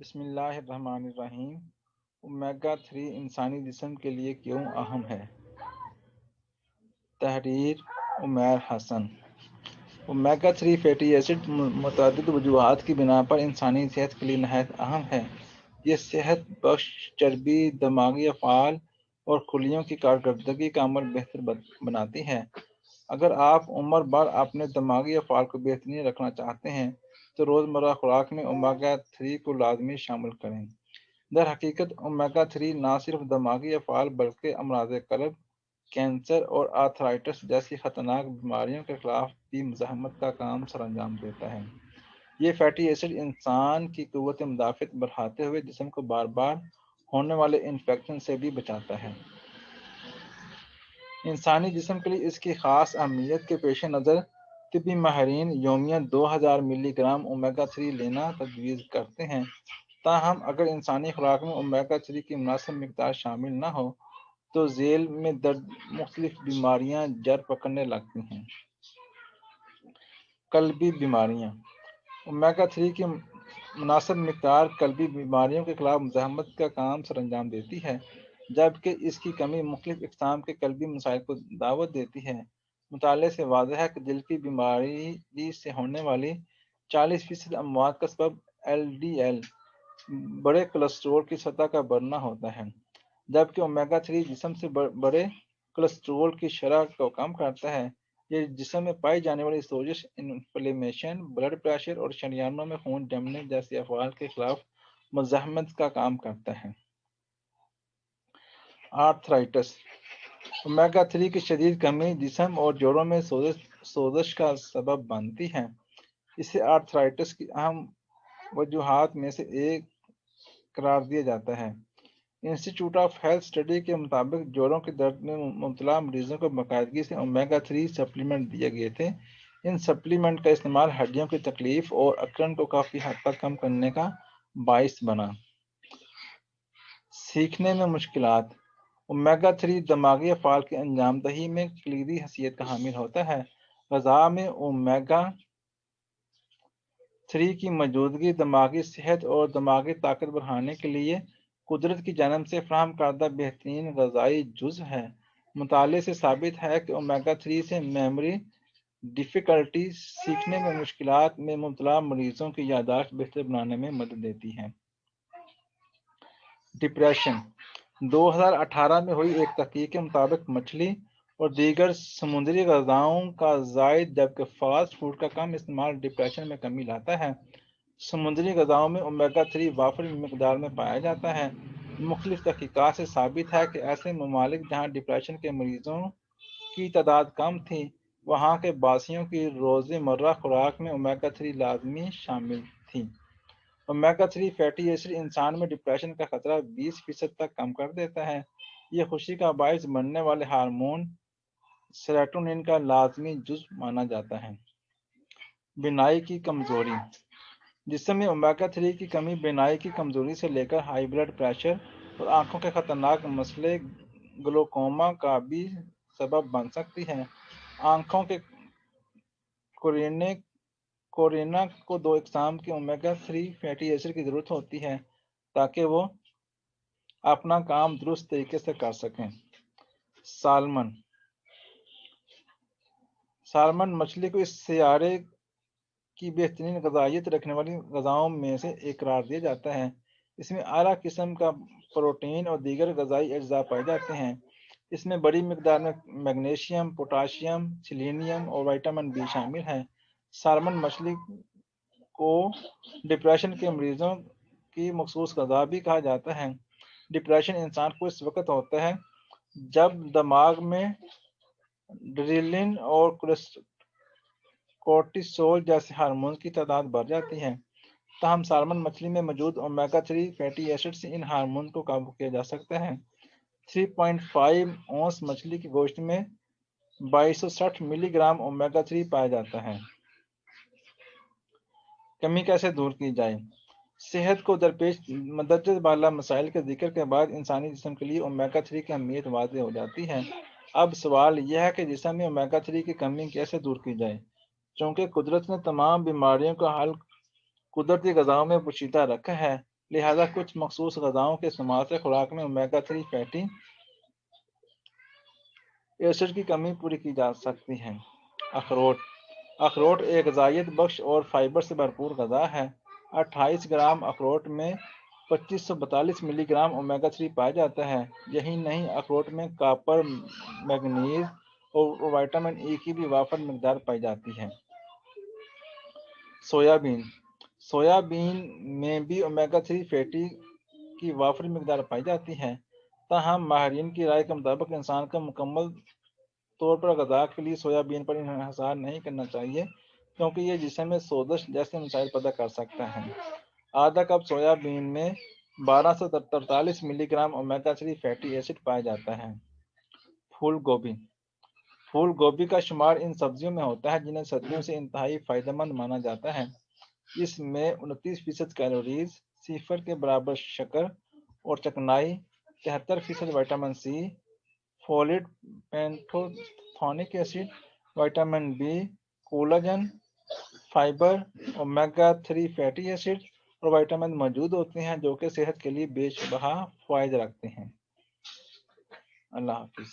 بسم اللہ الرحمن الرحیم۔ اومیگا 3 انسانی جسم کے لیے کیوں اہم ہے؟ تحریر عمیر حسن۔ اومیگا 3 فیٹی ایسڈ متعدد وجوہات کی بنا پر انسانی صحت کے لیے نہایت اہم ہے۔ یہ صحت بخش چربی، دماغی افعال اور خلیوں کی کارکردگی کا عمل بہتر بناتی ہے۔ اگر آپ عمر بھر اپنے دماغی افعال کو بہترین رکھنا چاہتے ہیں تو روزمرہ خوراک میں اومیگا 3 کو لازمی شامل کریں۔ در حقیقت اومیگا 3 نہ صرف دماغی افعال بلکہ امراض قلب، کینسر اور آرتھرائٹس جیسی خطرناک بیماریوں کے خلاف بھی مزاحمت کا کام سر انجام دیتا ہے۔ یہ فیٹی ایسڈ انسان کی قوت مدافعت بڑھاتے ہوئے جسم کو بار بار ہونے والے انفیکشن سے بھی بچاتا ہے۔ انسانی جسم کے لیے اس کی خاص اہمیت کے پیش نظر طبی ماہرین یومیہ 2000 ملی گرام اومیگا 3 لینا تجویز کرتے ہیں۔ تاہم اگر انسانی خوراک میں اومیگا 3 کی مناسب مقدار شامل نہ ہو تو ذیل میں درد، مختلف بیماریاں جڑ پکڑنے لگتی ہیں۔ قلبی بیماریاں۔ اومیگا 3 کی مناسب مقدار قلبی بیماریوں کے خلاف مزاحمت کا کام سر انجام دیتی ہے، جبکہ اس کی کمی مختلف اقسام کے قلبی مسائل کو دعوت دیتی ہے۔ مطالعے سے واضح ہے کہ دل کی بیماری سے ہونے والی 40% اموات کا سبب LDL بڑے کولیسٹرول کی سطح کا بڑھنا ہوتا ہے، جبکہ اومیگا 3 جسم سے بڑے کولیسٹرول کی شرح کو کم کرتا ہے۔ یہ جسم میں پائی جانے والی سوزش، انفلیمیشن، بلڈ پریشر اور شریانوں میں خون جمنے جیسے افعال کے خلاف مزاحمت کا کام کرتا ہے۔ آرتھرائٹس۔ اومیگا 3 کی شدید کمی جسم اور جوڑوں میں سوزش کا سبب بنتی ہے۔ اسے آرتھرائٹس کی اہم وجوہات میں سے ایک قرار دیا جاتا ہے۔ انسٹی ٹیوٹ آف ہیلتھ اسٹڈی کے مطابق جوڑوں کے درد میں مبتلا مریضوں کو باقاعدگی سے اومیگا 3 سپلیمنٹ دیے گئے تھے۔ ان سپلیمنٹ کا استعمال ہڈیوں کی تکلیف اور اکڑن کو کافی حد تک کم کرنے کا باعث بنا۔ سیکھنے میں مشکلات۔ اومیگا 3 دماغی افعال کی انجام دہی میں کلیدی حیثیت کا حامل ہوتا ہے۔ غذا میں اومیگا 3 کی موجودگی دماغی صحت اور دماغی طاقت بڑھانے کے لیے قدرت کی جانب سے فراہم کردہ بہترین غذائی جز ہے۔ مطالعے سے ثابت ہے کہ اومیگا 3 سے میموری ڈیفیکلٹی، سیکھنے میں مشکلات میں مبتلا مریضوں کی یادداشت بہتر بنانے میں مدد دیتی ہے۔ ڈپریشن۔ 2018 میں ہوئی ایک تحقیق کے مطابق مچھلی اور دیگر سمندری غذاؤں کا زائد جبکہ فاسٹ فوڈ کا کم استعمال ڈپریشن میں کمی لاتا ہے۔ سمندری غذاؤں میں اومیگا 3 وافر مقدار میں پایا جاتا ہے۔ مختلف تحقیقات سے ثابت ہے کہ ایسے ممالک جہاں ڈپریشن کے مریضوں کی تعداد کم تھی، وہاں کے باسیوں کی روزمرہ خوراک میں اومیگا 3 لازمی شامل تھی۔ اومیگا 3 فیٹی ایسڈ انسان میں ڈپریشن کا خطرہ 20% تک کم کر دیتا ہے۔ یہ خوشی کا باعث بننے والے ہارمون سیروٹونین کا لازمی جز مانا جاتا ہے۔ بینائی کی کمزوری۔ جسم میں اومیگا 3 کی کمی بینائی کی کمزوری سے لے کر ہائی بلڈ پریشر اور آنکھوں کے خطرناک مسئلے گلوکوما کا بھی سبب بن سکتی ہے۔ آنکھوں کے کورینا کو 2 اقسام کے اومیگا 3 فیٹی ایسڈ کی ضرورت ہوتی ہے تاکہ وہ اپنا کام درست طریقے سے کر سکیں۔ سالمن مچھلی کو اس سیارے کی بہترین غذائیت رکھنے والی غذاؤں میں سے ایک قرار دیا جاتا ہے۔ اس میں اعلیٰ قسم کا پروٹین اور دیگر غذائی اجزاء پائے جاتے ہیں۔ اس میں بڑی مقدار میں میگنیشیم، پوٹاشیم، سیلینیم اور وٹامن بی شامل ہے۔ سالمن مچھلی کو ڈپریشن کے مریضوں کی مخصوص غذا بھی کہا جاتا ہے۔ ڈپریشن انسان کو اس وقت ہوتا ہے جب دماغ میں ڈریلن اور کورٹیسول جیسے ہارمونز کی تعداد بڑھ جاتی ہے۔ تاہم سالمن مچھلی میں موجود اومیگا 3 فیٹی ایسڈ سے ان ہارمون کو قابو کیا جا سکتا ہے۔ 3.5 اونس مچھلی کے گوشت میں 2260 ملی گرام اومیگا 3 پایا جاتا ہے۔ کمی کیسے دور کی جائے؟ صحت کو درپیش مندرجہ بالا مسائل کے ذکر کے بعد انسانی جسم کے لیے اومیگا 3 کی اہمیت واضح ہو جاتی ہے۔ اب سوال یہ ہے کہ جسم میں اومیگا 3 کی کمی کیسے دور کی جائے؟ چونکہ قدرت نے تمام بیماریوں کا حل قدرتی غذاؤں میں پوشیدہ رکھا ہے، لہذا کچھ مخصوص غذاؤں کے استعمال سے خوراک میں اومیگا 3 فیٹی ایسڈ کی کمی پوری کی جا سکتی ہے۔ اخروٹ اخروٹ ایک غذائیت بخش اور فائبر سے بھرپور غذا ہے۔ 28 گرام اخروٹ میں 2542 ملی گرام اومیگا 3 پایا جاتا ہے۔ یہی نہیں، اخروٹ میں کاپر، مینگنیز اور وٹامن ای کی بھی وافر مقدار پائی جاتی ہے۔ سویا بین میں بھی اومیگا 3 فیٹی کی وافر مقدار پائی جاتی ہے۔ تاہم ماہرین کی رائے کے مطابق انسان کا مکمل طور پر غذا کے لیے سویا بین پر انحصار نہیں کرنا چاہیے، کیونکہ یہ جسم میں سوزش جیسے مسائل پیدا کر سکتا ہے۔ آدھا کپ سویا بین میں 1243 ملی گرام اومیگا 3 فیٹی ایسڈ پایا جاتا ہے۔ پھول گوبھی کا شمار ان سبزیوں میں ہوتا ہے جنہیں صدیوں سے انتہائی فائدہ مند مانا جاتا ہے۔ اس میں 29% کیلوریز، 0 کے برابر شکر اور چکنائی، 73% vitamin C, folate, pantothenic acid, vitamin B, collagen, fibre, omega 3 fatty acid اور وٹامن موجود ہوتے ہیں جو کہ صحت کے لیے بے شبہ فوائد رکھتے ہیں۔ اللہ حافظ۔